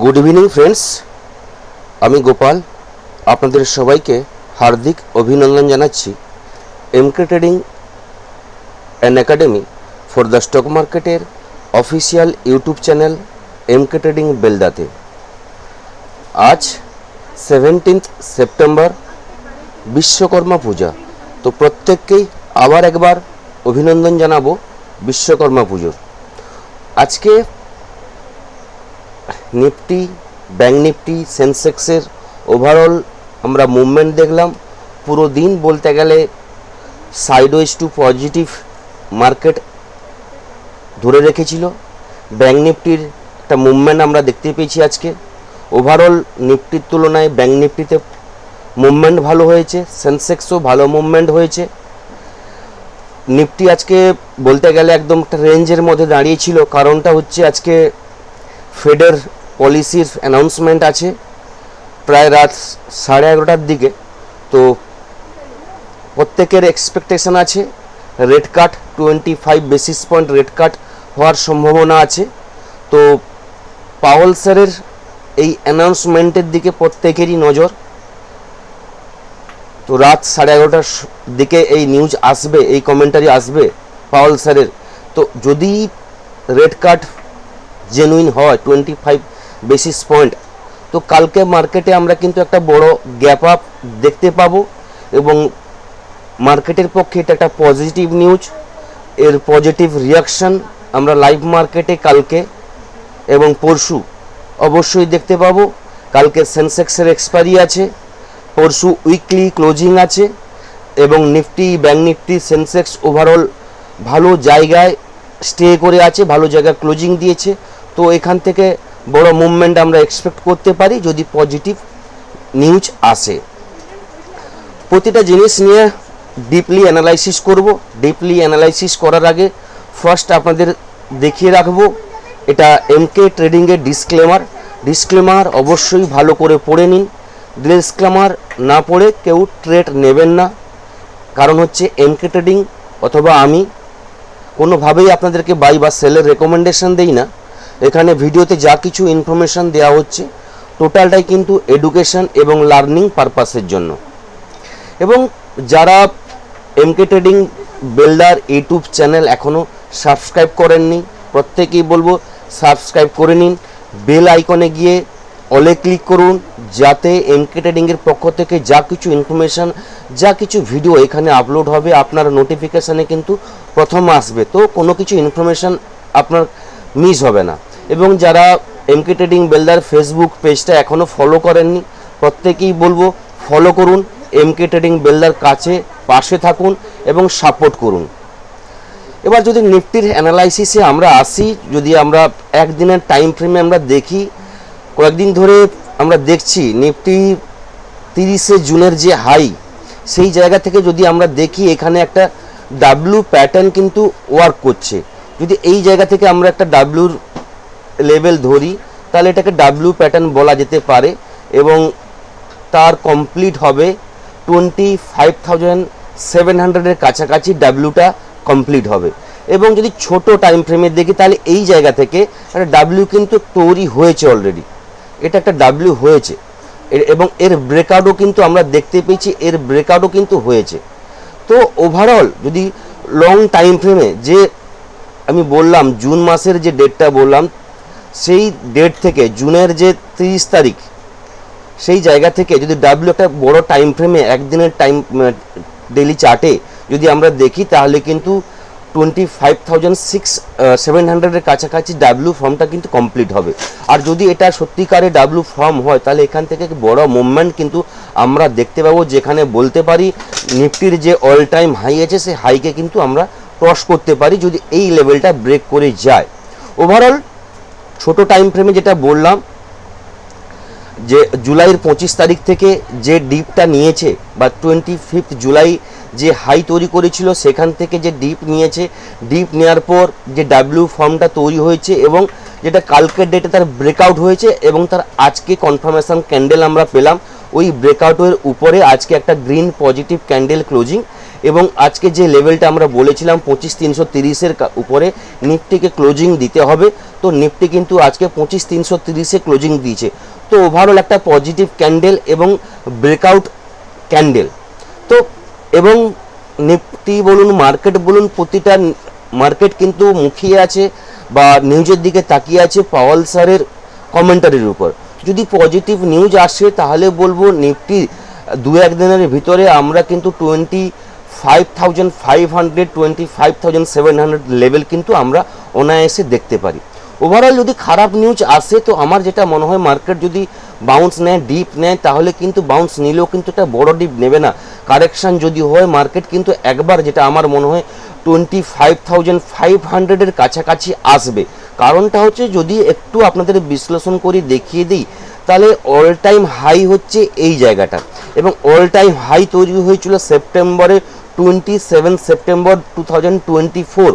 Good evening friends, আমি গোপাল আপনাদের সবাইকে হার্দিক অভিনন্দন জানাচ্ছি MK trading and academy for the stock মার্কেটের official YouTube channel MK trading বেলদাতে। আজ 17 সেপ্টেম্বর বিশ্বকর্মা পূজা। তো প্রত্যেককেই আবার একবার অভিনন্দন জানাবো বিশ্বকর্মা পুজোর। আজকে নিফটি, ব্যাঙ্ক নিফটি, সেন্সেক্সের ওভারঅল আমরা মুভমেন্ট দেখলাম। পুরো দিন বলতে গেলে সাইডওয়েজ টু পজিটিভ মার্কেট ধরে রেখেছিল। ব্যাঙ্ক নিফটির একটা মুভমেন্ট আমরা দেখতে পেয়েছি আজকে। ওভারঅল নিফটির তুলনায় ব্যাঙ্ক নিফটিতে মুভমেন্ট ভালো হয়েছে, সেন্সেক্সও ভালো মুভমেন্ট হয়েছে। নিফটি আজকে বলতে গেলে একদম একটা রেঞ্জের মধ্যে দাঁড়িয়েছিল। কারণটা হচ্ছে আজকে ফেডের পলিসির অ্যানাউন্সমেন্ট আছে প্রায় রাত 11:30টার দিকে। তো প্রত্যেকের এক্সপেকটেশন আছে রেট কাট 25 বেসিস পয়েন্ট রেট কাট হওয়ার সম্ভাবনা আছে। তো পাওয়েল স্যারের এই অ্যানাউন্সমেন্টের দিকে প্রত্যেকেরই নজর। তো রাত 11:30টার দিকে এই নিউজ আসবে, এই কমেন্টারি আসবে পাওয়েল স্যারের। তো যদি রেট কাট জেনুইন হয় 25 বেসিস পয়েন্ট, তো কালকে মার্কেটে আমরা কিন্তু একটা বড় গ্যাপ আপ দেখতে পাবো এবং মার্কেটের পক্ষে এটা একটা পজিটিভ নিউজ। এর পজিটিভ রিয়াকশান আমরা লাইভ মার্কেটে কালকে এবং পরশু অবশ্যই দেখতে পাবো। কালকে সেন্সেক্সের এক্সপায়ারি আছে, পরশু উইকলি ক্লোজিং আছে এবং Nifty, bank Nifty, Sensex overall ভালো জায়গায় স্টে করে আছে, ভালো জায়গায় ক্লোজিং দিয়েছে। তো এখান থেকে বড় মুভমেন্ট আমরা এক্সপেক্ট করতে পারি যদি পজিটিভ নিউজ আসে। প্রতিটা জিনিস নিয়ে ডিপলি অ্যানালাইসিস করব। ডিপলি অ্যানালাইসিস করার আগে ফার্স্ট আপনাদের দেখিয়ে রাখবো এটা এমকে ট্রেডিংয়ের ডিসক্লেমার অবশ্যই ভালো করে পড়ে নিন। ডিসক্লেমার না পড়ে কেউ ট্রেড নেবেন না। কারণ হচ্ছে এমকে ট্রেডিং অথবা আমি কোনোভাবেই আপনাদেরকে বাই বা সেলের রেকমেন্ডেশন দেই না। এখানে ভিডিওতে যা কিছু ইনফরমেশান দেওয়া হচ্ছে টোটালটাই কিন্তু এডুকেশন এবং লার্নিং পারপাসের জন্য। এবং যারা এমকে ট্রেডিং বেলদার ইউটিউব চ্যানেল এখনও সাবস্ক্রাইব করেননি, প্রত্যেকেই বলবো সাবস্ক্রাইব করে নিন। বেল আইকনে গিয়ে অলে ক্লিক করুন, যাতে এমকে ট্রেডিংয়ের পক্ষ থেকে যা কিছু ইনফরমেশান, যা কিছু ভিডিও এখানে আপলোড হবে আপনার নোটিফিকেশানে কিন্তু প্রথম আসবে। তো কোনো কিছু ইনফরমেশান আপনার মিস হবে না। এবং যারা এমকে ট্রেডিং বেলদার ফেসবুক পেজটা এখনও ফলো করেননি, প্রত্যেকেই বলবো ফলো করুন। এমকে ট্রেডিং বেলদার কাছে পাশে থাকুন এবং সাপোর্ট করুন। এবার যদি নিফটির অ্যানালাইসিসে আমরা আসি, যদি আমরা একদিনের টাইম ফ্রেমে আমরা দেখি, কয়েকদিন ধরে আমরা দেখছি নিফটি 30শে জুনের যে হাই, সেই জায়গা থেকে যদি আমরা দেখি এখানে একটা ডাব্লিউ প্যাটার্ন কিন্তু ওয়ার্ক করছে। যদি এই জায়গা থেকে আমরা একটা ডাব্লিউর লেভেল ধরি তাহলে এটাকে ডাব্লিউ প্যাটার্ন বলা যেতে পারে এবং তার কমপ্লিট হবে 25,700-এর কাছাকাছি ডাব্লিউটা কমপ্লিট হবে। এবং যদি ছোট টাইম ফ্রেমে দেখি তাহলে এই জায়গা থেকে একটা ডাব্লিউ কিন্তু তৈরি হয়েছে অলরেডি, এটা একটা ডাব্লিউ হয়েছে এবং এর ব্রেকআউটও কিন্তু আমরা দেখতে পেয়েছি, এর ব্রেকআউটও কিন্তু হয়েছে। তো ওভারঅল যদি লং টাইম ফ্রেমে যে আমি বললাম জুন মাসের যে ডেটটা বললাম, সেই ডেট থেকে জুনের যে 30 তারিখ, সেই জায়গা থেকে যদি ডাব্লিউ একটা বড় টাইম ফ্রেমে একদিনের টাইম ডেইলি চার্টে যদি আমরা দেখি তাহলে কিন্তু 25,700-এর কাছাকাছি ডাব্লিউ ফর্মটা কিন্তু কমপ্লিট হবে। আর যদি এটা সত্যিকারে ডাব্লিউ ফর্ম হয় তাহলে এখান থেকে বড় মুভমেন্ট কিন্তু আমরা দেখতে পাবো, যেখানে বলতে পারি নিফটির যে অল টাইম হাই আছে সেই হাইকে কিন্তু আমরা ক্রস করতে পারি যদি এই লেভেলটা ব্রেক করে যায়। ওভারঅল ছোট টাইম ফ্রেমে যেটা বললাম যে জুলাইয়ের 25 তারিখ থেকে যে ডিপটা নিয়েছে বা 25 জুলাই যে হাই তৈরি করেছিল সেখান থেকে যে ডিপ নিয়েছে, ডিপ নেওয়ার পর যে ডাব্লিউ ফর্মটা তৈরি হয়েছে এবং যেটা কালকের ডেটে তার ব্রেকআউট হয়েছে এবং তার আজকে কনফার্মেশন ক্যান্ডেল আমরা পেলাম। ওই ব্রেকআউটের উপরে আজকে একটা গ্রিন পজিটিভ ক্যান্ডেল ক্লোজিং এবং আজকে যে লেভেলটা আমরা বলেছিলাম 25,330-এর উপরে নিফটিকে ক্লোজিং দিতে হবে। তো নিফটি কিন্তু আজকে 25,330-এ ক্লোজিং দিয়েছে। তো ওভারঅল একটা পজিটিভ ক্যান্ডেল এবং ব্রেকআউট ক্যান্ডেল। তো এবং নিফটি বলুন মার্কেট বলুন প্রতিটা মার্কেট কিন্তু মুখিয়ে আছে বা নিউজের দিকে তাকিয়ে আছে পাওয়াল স্যারের কমেন্টারির উপর। যদি পজিটিভ নিউজ আসে তাহলে বলবো নিফটি 2-1 দিনের ভিতরে আমরা কিন্তু 25,500 25,700 লেভেল কিন্তু আমরা অনায়াসে দেখতে পারি। ওভারঅল যদি খারাপ নিউজ আসে তো আমার যেটা মনে হয় মার্কেট যদি বাউন্স নেয় ডিপ নেয় তাহলে কিন্তু বাউন্স নিলেও কিন্তু একটা বড় ডিপ নেবে না। কারেকশান যদি হয় মার্কেট কিন্তু একবার যেটা আমার মনে হয় 25,500-এর কাছাকাছি আসবে। কারণটা হচ্ছে যদি একটু আপনাদের বিশ্লেষণ করে দেখিয়ে দিই তাহলে অল টাইম হাই হচ্ছে এই জায়গাটা এবং অল টাইম হাই তৈরি হয়েছিল সেপ্টেম্বরে 27 সেপ্টেম্বর 2024।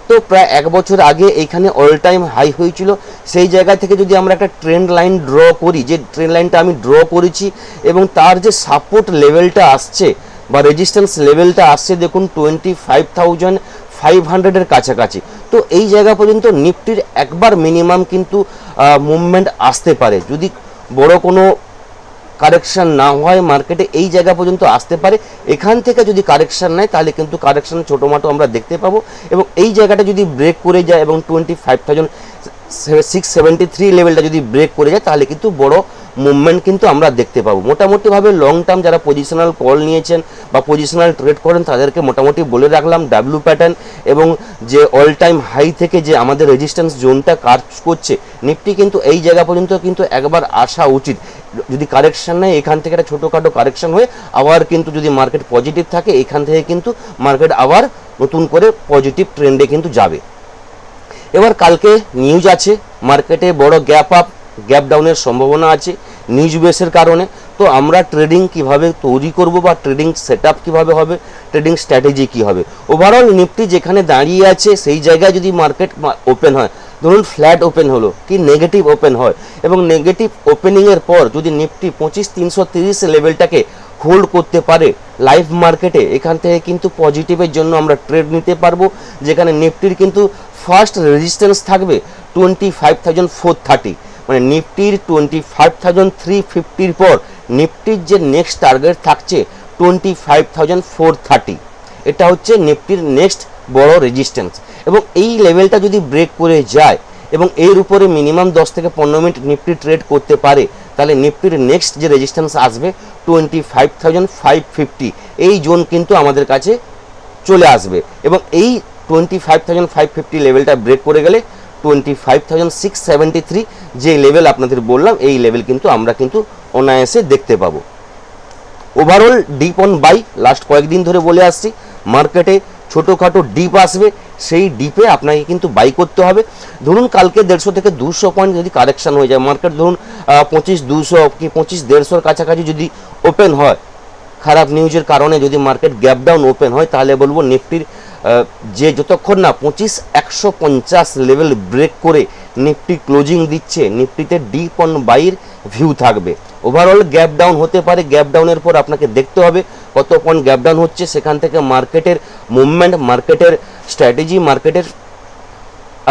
তো প্রায় 1 বছর আগে এইখানে অল টাইম হাই হয়েছিল। সেই জায়গা থেকে যদি আমরা একটা ট্রেন্ড লাইন ড্র করি, যে ট্রেন্ড লাইনটা আমি ড্র করেছি এবং তার যে সাপোর্ট লেভেলটা আসছে বা রেজিস্ট্যান্স লেভেলটা আসছে দেখুন 25,500-এর কাছাকাছি। তো এই জায়গা পর্যন্ত নিফটির একবার মিনিমাম কিন্তু মুভমেন্ট আসতে পারে। যদি বড় কোনো কারেকশান না হয় মার্কেটে এই জায়গা পর্যন্ত আসতে পারে। এখান থেকে যদি কারেকশান নেয় তাহলে কিন্তু কারেকশান ছোটোমাটো আমরা দেখতে পাবো এবং এই জায়গাটা যদি ব্রেক করে যায় এবং 25,673 লেভেলটা যদি ব্রেক করে যায় তাহলে কিন্তু বড় মুভমেন্ট কিন্তু আমরা দেখতে পাবো। মোটামুটিভাবে লং টার্ম যারা পজিশনাল কল নিয়েছেন বা পজিশনাল ট্রেড করেন তাদেরকে মোটামুটি বলে রাখলাম ডাব্লিউ প্যাটার্ন এবং যে অল টাইম হাই থেকে যে আমাদের রেজিস্ট্যান্স জোনটা কাজ করছে নিফটি কিন্তু এই জায়গা পর্যন্ত কিন্তু একবার আসা উচিত। যদি কারেকশান নেয় এখান থেকে একটা ছোটোখাটো কারেকশান হয়ে আবার কিন্তু যদি মার্কেট পজিটিভ থাকে এখান থেকে কিন্তু মার্কেট আবার নতুন করে পজিটিভ ট্রেন্ডে কিন্তু যাবে। এবার কালকে নিউজ আছে, মার্কেটে বড় গ্যাপ আপ গ্যাপ ডাউনের সম্ভাবনা আছে নিউজ বেসের কারণে। তো আমরা ট্রেডিং কিভাবে তৈরি করব বা ট্রেডিং সেটআপ কিভাবে হবে, ট্রেডিং স্ট্র্যাটেজি কী হবে। ওভারঅল নিফটি যেখানে দাঁড়িয়ে আছে সেই জায়গায় যদি মার্কেট ওপেন হয়, ধরুন ফ্ল্যাট ওপেন হলো কি নেগেটিভ ওপেন হয় এবং নেগেটিভ ওপেনিংয়ের পর যদি নিফটি 25,330 লেভেলটাকে হোল্ড করতে পারে লাইভ মার্কেটে, এখান থেকে কিন্তু পজিটিভের জন্য আমরা ট্রেড নিতে পারবো। যেখানে নিফটির কিন্তু ফার্স্ট রেজিস্ট্যান্স থাকবে 25,430, মানে নিফটির 25,350-র পর নিফটির যে নেক্সট টার্গেট থাকছে 25,430। এটা হচ্ছে নিফটির নেক্সট বড় রেজিস্ট্যান্স এবং এই লেভেলটা যদি ব্রেক করে যায় এবং এর উপরে মিনিমাম 10 থেকে 15 মিনিট নিফটি ট্রেড করতে পারে তাহলে নিফটির নেক্সট যে রেজিস্ট্যান্স আসবে 25,550, এই জোন কিন্তু আমাদের কাছে চলে আসবে এবং এই 25,550 লেভেলটা ব্রেক করে গেলে 25,673 যে লেভেল আপনাদের বললাম এই লেভেল কিন্তু আমরা কিন্তু অনায়াসে দেখতে পাবো। Overall dip on by last কয়েকদিন ধরে বলে আসছি, মার্কেটে ছোটোখাটো ডিপ আসবে, সেই ডিপে আপনাকে কিন্তু বাই করতে হবে। ধরুন কালকে 150 থেকে 200 পয়েন্ট যদি কারেকশান হয়ে যায়, মার্কেট ধরুন 25,200 কি 25,150-র কাছাকাছি যদি ওপেন হয়, খারাপ নিউজের কারণে যদি মার্কেট গ্যাপ ডাউন ওপেন হয় তাহলে বলবো নিফটির যে যতক্ষণ না 25,150 লেভেল ব্রেক করে নিফটি ক্লোজিং দিচ্ছে নিফটিতে ডিপ অন বাইয়ের ভিউ থাকবে। ওভারঅল গ্যাপ ডাউন হতে পারে, গ্যাপ ডাউনের পর আপনাকে দেখতে হবে কত পয়েন্ট গ্যাপ ডাউন হচ্ছে, সেখান থেকে মার্কেটের মুভমেন্ট, মার্কেটের স্ট্র্যাটেজি, মার্কেটের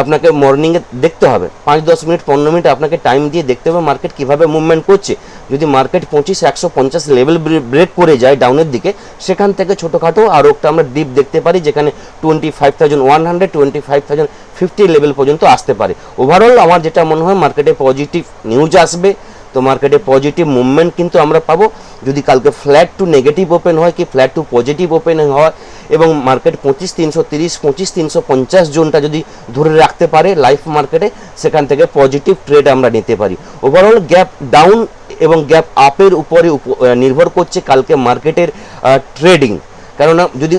আপনাকে মর্নিংয়ে দেখতে হবে 5-10 মিনিট 15 মিনিট আপনাকে টাইম দিয়ে দেখতে হবে মার্কেট কীভাবে মুভমেন্ট করছে। যদি মার্কেট 25,150 লেভেল ব্রেক করে যায় ডাউনের দিকে, সেখান থেকে ছোটোখাটো আরও একটা আমরা ডিপ দেখতে পারি যেখানে 25,100 25,050 লেভেল পর্যন্ত আসতে পারে। ওভারঅল আমার যেটা মনে হয় মার্কেটে পজিটিভ নিউজ আসবে, তো মার্কেটে পজিটিভ মুভমেন্ট কিন্তু আমরা পাবো। যদি কালকে ফ্ল্যাট টু নেগেটিভ ওপেন হয় কি ফ্ল্যাট টু পজিটিভ ওপেন হয় এবং মার্কেট 25,330 25,350 জোনটা যদি ধরে রাখতে পারে লাইফ মার্কেটে, সেখান থেকে পজিটিভ ট্রেড আমরা নিতে পারি। ওভারঅল গ্যাপ ডাউন এবং গ্যাপ আপের উপরে নির্ভর করছে কালকে মার্কেটের ট্রেডিং। কেননা যদি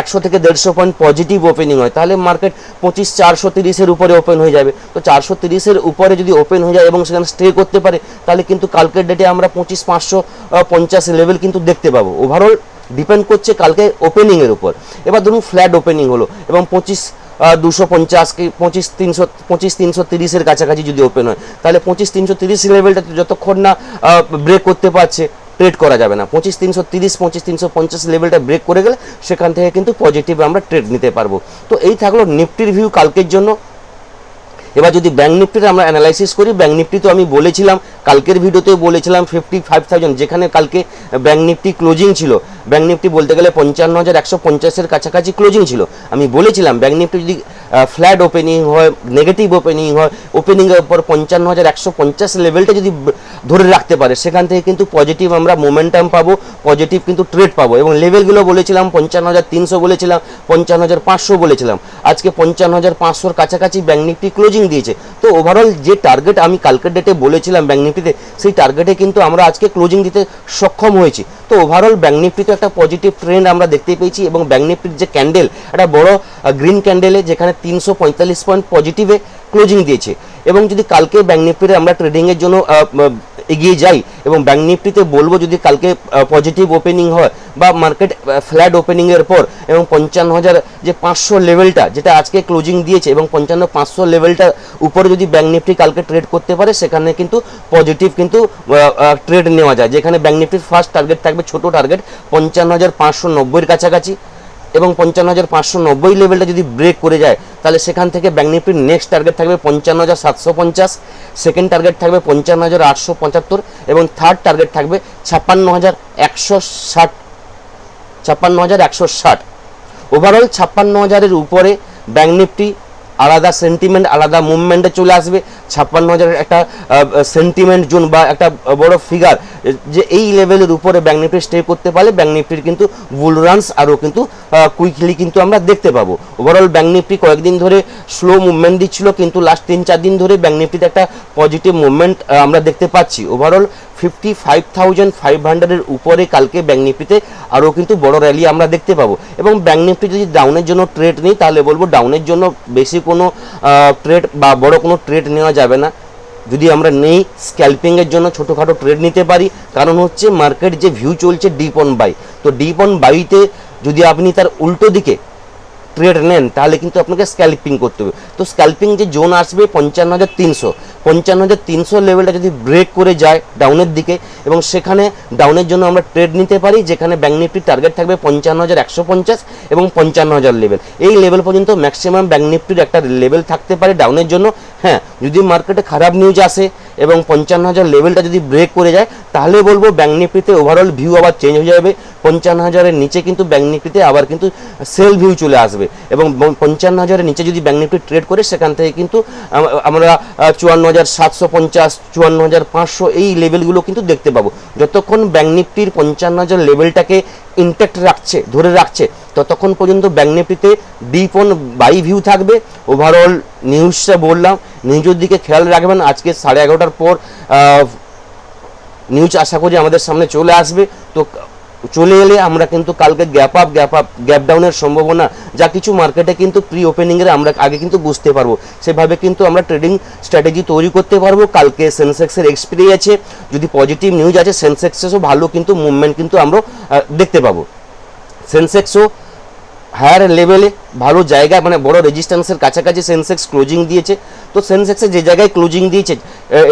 100 থেকে 150 পয়েন্ট পজিটিভ ওপেনিং হয় তাহলে মার্কেট 25,430-এর উপরে ওপেন হয়ে যাবে। তো 430-এর উপরে যদি ওপেন হয়ে যায় এবং সেখানে স্টে করতে পারে তাহলে কিন্তু কালকের ডেটে আমরা 25,550 লেভেল কিন্তু দেখতে পাবো। ওভারঅল ডিপেন্ড করছে কালকে ওপেনিংয়ের উপর। এবার ধরুন ফ্ল্যাট ওপেনিং হলো এবং 25,250 কি 25,330-এর কাছাকাছি যদি ওপেন হয় তাহলে 25,330 লেভেলটা যতক্ষণ না ব্রেক করতে পারছে ট্রেড করা যাবে না। 25,330 25,350 লেভেলটা ব্রেক করে গেলে সেখান থেকে কিন্তু পজিটিভ আমরা ট্রেড নিতে পারবো। তো এই থাকলো নিফটির ভিউ কালকের জন্য। এবার যদি ব্যাঙ্ক নিফটির আমরা অ্যানালাইসিস করি, ব্যাঙ্ক নিফটি তো আমি বলেছিলাম, কালকের ভিডিওতেও বলেছিলাম 55,000, যেখানে কালকে ব্যাঙ্ক নিফটি ক্লোজিং ছিল, ব্যাঙ্ক নিফটি বলতে গেলে 55,150-এর কাছাকাছি ক্লোজিং ছিল। আমি বলেছিলাম ব্যাঙ্ক নিফটি যদি ফ্ল্যাট ওপেনিং হয়, নেগেটিভ ওপেনিং হয়, ওপেনিংয়ের উপর 55,150 লেভেলটা যদি ধরে রাখতে পারে, সেখান থেকে কিন্তু পজিটিভ আমরা মোমেন্টাম পাবো, পজিটিভ কিন্তু ট্রেড পাবো। এবং লেভেলগুলো বলেছিলাম 55,300 বলেছিলাম, 55,500 বলেছিলাম, আজকে 55,500-র কাছাকাছি ব্যাঙ্ক নিফটি ক্লোজিং দিয়েছে। তো ওভারঅল যে টার্গেট আমি কালকের ডেটে বলেছিলাম ব্যাঙ্ক নিফটিতে, সেই টার্গেটে কিন্তু আমরা আজকে ক্লোজিং দিতে সক্ষম হয়েছি। তো ওভারঅল ব্যাঙ্ক নিফটিতে একটা পজিটিভ ট্রেন্ড আমরা দেখতে পেয়েছি। এবং ব্যাঙ্ক নিফটির যে ক্যান্ডেল, একটা বড় গ্রিন ক্যান্ডেলে, যেখানে 345 পয়েন্ট পজিটিভে ক্লোজিং দিয়েছে। এবং যদি কালকে ব্যাঙ্ক নিফটিতে আমরা ট্রেডিংয়ের জন্য এগিয়ে যাই, এবং ব্যাঙ্ক নিফটিতে বলবো যদি কালকে পজিটিভ ওপেনিং হয় বা মার্কেট ফ্ল্যাট ওপেনিংয়ের পর, এবং 55,500 লেভেলটা যেটা আজকে ক্লোজিং দিয়েছে, এবং 55,500 লেভেলটার উপরে যদি ব্যাঙ্ক নিফটি কালকে ট্রেড করতে পারে, সেখানে কিন্তু পজিটিভ কিন্তু ট্রেড নেওয়া যায়। যেখানে ব্যাঙ্ক নিফটির ফার্স্ট টার্গেট থাকবে, ছোট টার্গেট 55,590-এর কাছাকাছি, এবং 55,590 লেভেলটা যদি ব্রেক করে যায়, তাহলে সেখান থেকে ব্যাঙ্ক নিফটির নেক্সট টার্গেট থাকবে 55,750, সেকেন্ড টার্গেট থাকবে 55,875, এবং থার্ড টার্গেট থাকবে 56,160। ওভারঅল 56,000-এর উপরে ব্যাঙ্ক নিফটি আলাদা সেন্টিমেন্ট, আলাদা মুভমেন্টে চলে আসবে। 56,000-এর একটা সেন্টিমেন্ট জোন বা একটা বড় ফিগার, যে এই লেভেলের উপরে ব্যাঙ্ক নিফটি স্টে করতে পারলে ব্যাঙ্ক নিফটির কিন্তু বুল রানস আরও কিন্তু কুইকলি কিন্তু আমরা দেখতে পাবো। ওভারঅল ব্যাঙ্ক নিফটি কয়েকদিন ধরে স্লো মুভমেন্ট দিচ্ছিল, কিন্তু লাস্ট 3-4 দিন ধরে ব্যাঙ্ক নিফটিতে একটা পজিটিভ মুভমেন্ট আমরা দেখতে পাচ্ছি। ওভারঅল 55,500-এর উপরে কালকে ব্যাঙ্ক নিফটিতে আরও কিন্তু বড় র্যালি আমরা দেখতে পাবো। এবং ব্যাঙ্ক নিফটি যদি ডাউনের জন্য ট্রেড নেই, তাহলে বলবো ডাউনের জন্য বেশি কোনো ট্রেড বা বড় কোনো ট্রেড নেওয়া যাবে না। যদি আমরা নেই, স্ক্যাল্পিংয়ের জন্য ছোটোখাটো ট্রেড নিতে পারি। কারণ হচ্ছে মার্কেট যে ভিউ চলছে ডিপ অন বাই, তো ডিপ অন বাইতে যদি আপনি তার উল্টো দিকে ট্রেড নেন, তাহলে কিন্তু আপনাকে স্ক্যাল্পিং করতে হবে। তো স্ক্যাল্পিং যে জোন আসবে 55,300 লেভেলটা যদি ব্রেক করে যায় ডাউনের দিকে, এবং সেখানে ডাউনের জন্য আমরা ট্রেড নিতে পারি, যেখানে ব্যাঙ্ক নিফটির টার্গেট থাকবে 55,150 এবং 55,000 লেভেল। এই লেভেল পর্যন্ত ম্যাক্সিমাম ব্যাঙ্ক নিফটির একটা লেভেল থাকতে পারে ডাউনের জন্য। হ্যাঁ, যদি মার্কেটে খারাপ নিউজ আসে এবং 55,000 লেভেলটা যদি ব্রেক করে যায়, তাহলে বলবো ব্যাঙ্ক নিফটিতে ওভারঅল ভিউ আবার চেঞ্জ হয়ে যাবে। 55,000-এর নিচে কিন্তু ব্যাঙ্ক নিফটিতে আবার কিন্তু সেল ভিউ চলে আসবে, এবং 55,000-এর নিচে যদি ব্যাঙ্ক নিফটি ট্রেড করে, সেখান থেকে কিন্তু আমরা 54,750, 54,500 এই লেভেলগুলো কিন্তু দেখতে পাবো। যতক্ষণ ব্যাঙ্ক নিফটির 55,000 লেভেলটাকে ইনট্যাক্ট রাখছে, ধরে রাখছে, ততক্ষণ পর্যন্ত ব্যাঙ্ক নিফটিতে ডিপ অন বাই ভিউ থাকবে। ওভারঅল নিউজটা বললাম, নিউজের দিকে খেয়াল রাখবেন। আজকে 11:30টার পর নিউজ আশা করি আমাদের সামনে চলে আসবে। তো চলে এলে আমরা কিন্তু কালকে গ্যাপ ডাউনের সম্ভাবনা যা কিছু মার্কেটে কিন্তু প্রি ওপেনিংয়ের আমরা আগে কিন্তু বুঝতে পারবো, সেভাবে কিন্তু আমরা ট্রেডিং স্ট্র্যাটেজি তৈরি করতে পারবো। কালকে সেন্সেক্সের এক্সপিরি আছে, যদি পজিটিভ নিউজ আছে সেন্সেক্সেও ভালো কিন্তু মুভমেন্ট কিন্তু আমরা দেখতে পাবো। সেন্সেক্সও হায়ার লেভেলে ভালো জায়গায়, মানে বড় রেজিস্ট্যান্সের কাছাকাছি সেন্সেক্স ক্লোজিং দিয়েছে। তো সেন্সেক্সে যে জায়গায় ক্লোজিং দিয়েছে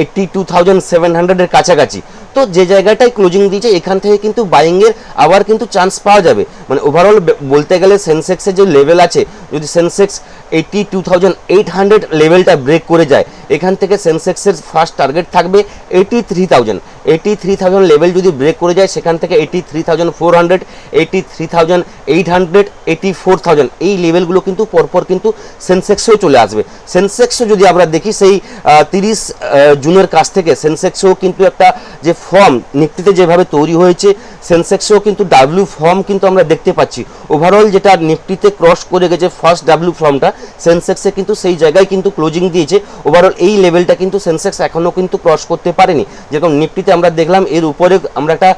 82,700-এর কাছাকাছি, তো যে জায়গাটায় ক্লোজিং দিয়েছে এখান থেকে কিন্তু বাইংয়ের আবার কিন্তু চান্স পাওয়া যাবে। মানে ওভারঅল বলতে গেলে সেন্সেক্সের যে লেভেল আছে, যদি সেন্সেক্স 82,800 লেভেলটা ব্রেক করে যায়, এখান থেকে সেন্সেক্সের ফার্স্ট টার্গেট থাকবে 83,000 লেভেল যদি ব্রেক করে যায়, সেখান থেকে 83,400, 83,800, 84,000 এই লেভেলগুলো কিন্তু পরপর কিন্তু সেন্সেক্সেও চলে আসবে। সেন্সেক্সও যদি আমরা দেখি সেই 30 জুনের কাছ থেকে সেন্সেক্সও কিন্তু একটা যে ফর্ম নিফটিতে যেভাবে তৈরি হয়েছে, সেন্সেক্সেও কিন্তু ডাব্লিউ ফর্ম কিন্তু আমরা দেখতে পাচ্ছি। ওভারঅল যেটা নিফটিতে ক্রস করে গেছে ফার্স্ট ডাব্লিউ ফর্মটা, সেন্সেক্সে কিন্তু সেই জায়গায় কিন্তু ক্লোজিং দিয়েছে। ওভারঅল এই লেভেলটা কিন্তু সেন্সেক্স এখনও কিন্তু ক্রস করতে পারেনি। যেরকম নিফটিতে আমরা দেখলাম এর উপরে আমরা একটা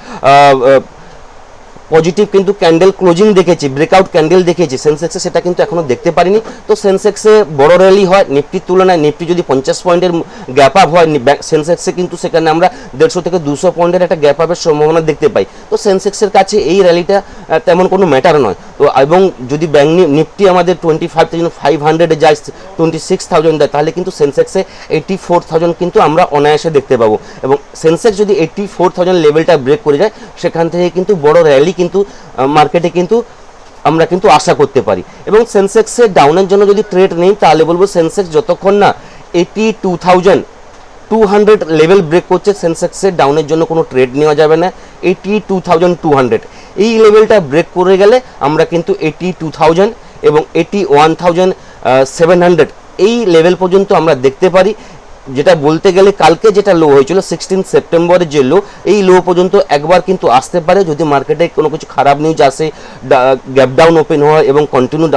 পজিটিভ কিন্তু ক্যান্ডেল ক্লোজিং দেখেছি, ব্রেকআউট ক্যান্ডেল দেখেছি, সেন্সেক্সে সেটা কিন্তু এখনো দেখতে পারিনি। তো সেন্সেক্সে বড় র্যালি হয়, নিফটির তুলনায় নিফটি যদি 50 পয়েন্টের গ্যাপ আপ হয়, সেন্সেক্সে কিন্তু সেখানে আমরা 150 থেকে 200 পয়েন্টের একটা গ্যাপ আপের সম্ভাবনা দেখতে পাই। তো সেন্সেক্সের কাছে এই র্যালিটা তেমন কোনো ম্যাটার নয়। তো এবং যদি ব্যাঙ্ক নিফটি আমাদের 25,500-এ যায়, 26,000 দেয়, তাহলে কিন্তু সেন্সেক্সে 84,000 কিন্তু আমরা অনায়াসে দেখতে পাবো। এবং সেন্সেক্স যদি 84,000 লেভেলটা ব্রেক করে যায়, সেখান থেকে কিন্তু বড় র্যালি কিন্তু মার্কেটে কিন্তু আমরা কিন্তু আশা করতে পারি। এবং সেন্সেক্সের ডাউনের জন্য যদি ট্রেড নেই, তাহলে বলবো সেন্সেক্স যতক্ষণ না 82,200 লেভেল ব্রেক করছে সেন্সেক্সের, ডাউনের জন্য কোনো ট্রেড নেওয়া যাবে না। 82,200 এই লেভেলটা ব্রেক করে গেলে আমরা কিন্তু 82,000 এবং 81,700 এই লেভেল পর্যন্ত আমরা দেখতে পারি। যেটা বলতে গেলে কালকে যেটা লো হয়েছিল 16 সেপ্টেম্বরের যে লো, এই লো পর্যন্ত একবার কিন্তু আসতে পারে যদি মার্কেটে কোনো কিছু খারাপ নিউজ আসে, গ্যাপ ডাউন ওপেন হয় এবং কন্টিনিউ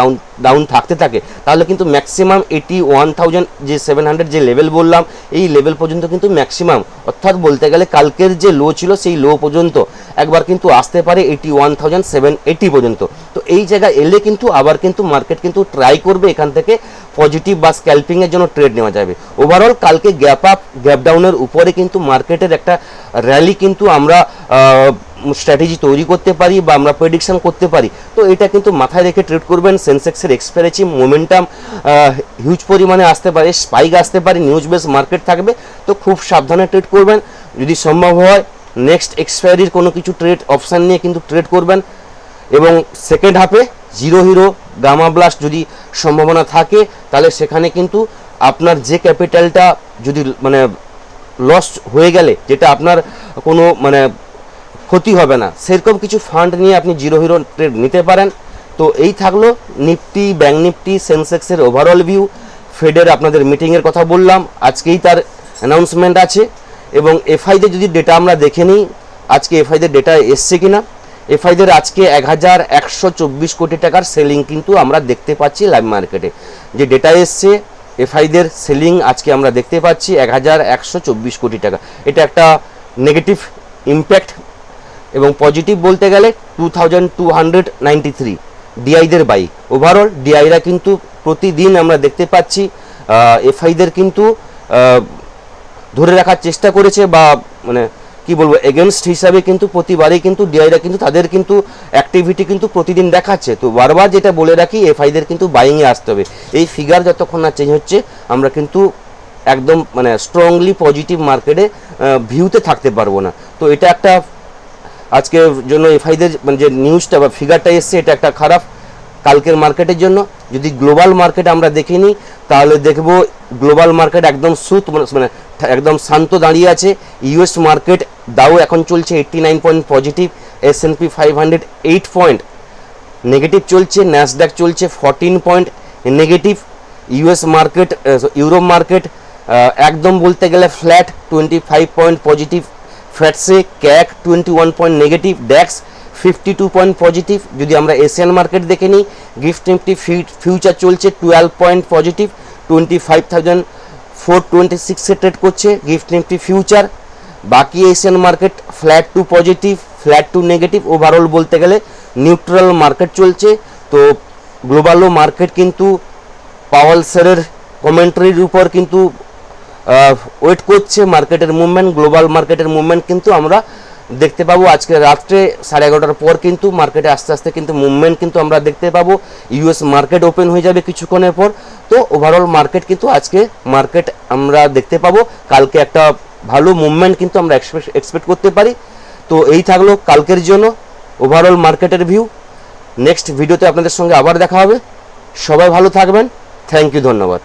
ডাউন থাকতে থাকে, তাহলে কিন্তু ম্যাক্সিমাম 81,700 যে লেভেল বললাম এই লেভেল পর্যন্ত কিন্তু ম্যাক্সিমাম, অর্থাৎ বলতে গেলে কালকের যে লো ছিল সেই লো পর্যন্ত একবার কিন্তু আসতে পারে 81,780 পর্যন্ত। তো এই জায়গায় এলে কিন্তু আবার কিন্তু মার্কেট কিন্তু ট্রাই করবে এখান থেকে পজিটিভ বা স্ক্যাল্পিংয়ের জন্য ট্রেড নেওয়া যাবে। ওভারঅল কালকে গ্যাপ আপ গ্যাপ ডাউনের উপরে কিন্তু মার্কেটের একটা র্যালি কিন্তু আমরা স্ট্র্যাটেজি তৈরি করতে পারি বা আমরা প্রেডিকশন করতে পারি। তো এটা কিন্তু মাথায় রেখে ট্রেড করবেন। সেন্সেক্সের এক্সপায়ারেছি মোমেন্টাম হিউজ পরিমাণে আসতে পারে, স্পাইক আসতে পারে, নিউজ বেস মার্কেট থাকবে, তো খুব সাবধানে ট্রেড করবেন। যদি সম্ভব হয় নেক্সট এক্সপায়ারির কোনো কিছু ট্রেড অপশান নিয়ে কিন্তু ট্রেড করবেন। এবং সেকেন্ড হাফে জিরো হিরো গামা ব্লাস্ট যদি সম্ভাবনা থাকে তাহলে সেখানে কিন্তু আপনার যে ক্যাপিটালটা যদি মানে লস হয়ে গেলে, যেটা আপনার কোনো মানে ক্ষতি হবে না, সেরকম কিছু ফান্ড নিয়ে আপনি জিরো হিরো ট্রেড নিতে পারেন। তো এই থাকলো নিফটি, ব্যাঙ্ক নিফটি, সেন্সেক্সের ওভারঅল ভিউ। ফেডের আপনাদের মিটিংয়ের কথা বললাম, আজকেই তার অ্যানাউন্সমেন্ট আছে। এবং এফআইদের যদি ডেটা আমরা দেখে নিই, আজকে এফআইদের ডেটা এসছে কিনা। এফআইদের আজকে 1124 কোটি টাকার সেলিং কিন্তু আমরা দেখতে পাচ্ছি লাইভ মার্কেটে। যে ডেটা এসছে এফআইদের সেলিং আজকে আমরা দেখতে পাচ্ছি 1124 কোটি টাকা। এটা একটা নেগেটিভ ইম্প্যাক্ট এবং পজিটিভ বলতে গেলে 2293 ডিআইদের বাই। ওভারঅল ডিআইরা কিন্তু প্রতিদিন আমরা দেখতে পাচ্ছি এফআইদের কিন্তু ধরে রাখার চেষ্টা করেছে বা মানে কি বলবো এগেনস্ট হিসাবে কিন্তু প্রতিবারই কিন্তু ডিআইরা কিন্তু তাদের কিন্তু অ্যাক্টিভিটি কিন্তু প্রতিদিন দেখাচ্ছে। তো বারবার যেটা বলে রাখি এফআইদের কিন্তু বাইংয়ে আসতে হবে। এই ফিগার যতক্ষণ না চেঞ্জ হচ্ছে আমরা কিন্তু একদম মানে স্ট্রংলি পজিটিভ মার্কেটে ভিউতে থাকতে পারবো না। তো এটা একটা আজকের জন্য এফআইদের মানে যে নিউজটা বা ফিগারটা এসছে এটা একটা খারাপ কালকের মার্কেটের জন্য। যদি গ্লোবাল মার্কেট আমরা দেখে নিই তাহলে দেখব গ্লোবাল মার্কেট একদম মানে একদম শান্ত দাঁড়িয়ে আছে। ইউএস মার্কেট দাও এখন চলছে 89 point positive, S&P 500 8 point negative চলছে, ন্যাসড্যাক চলছে 14 point negative. US market Europe market একদম বলতে গেলে flat 25 point positive, FTSE CAC 21 point negative, DAX 52 point positive. যদি আমরা এশিয়ান মার্কেট দেখে নিই গিফট নিফটি ফিউচার চলছে 12 পয়েন্ট পজিটিভ, 25,426 ট্রেড করছে গিফট নিফটি ফিউচার। বাকি Asian market flat to positive, flat to negative, overall বলতে গেলে নিউট্রাল মার্কেট চলছে। তো গ্লোবালও মার্কেট কিন্তু পাওয়েল স্যারের কমেন্টারির উপর কিন্তু ওয়েট করছে মার্কেটের মুভমেন্ট। গ্লোবাল মার্কেটের মুভমেন্ট কিন্তু আমরা দেখতে পাবো আজকে রাত্রে 11:30 পর কিন্তু মার্কেটে আস্তে আস্তে কিন্তু মুভমেন্ট কিন্তু আমরা দেখতে পাবো। ইউএস মার্কেট ওপেন হয়ে যাবে কিছুক্ষণের পর। তো ওভারঅল মার্কেট কিন্তু আজকে মার্কেট আমরা দেখতে পাবো, কালকে একটা ভালো মুভমেন্ট কিন্তু আমরা এক্সপেক্ট করতে পারি। তো এই থাকলো কালকের জন্য ওভারঅল মার্কেটের ভিউ। নেক্সট ভিডিওতে আপনাদের সঙ্গে আবার দেখা হবে। সবাই ভালো থাকবেন। থ্যাংক ইউ, ধন্যবাদ।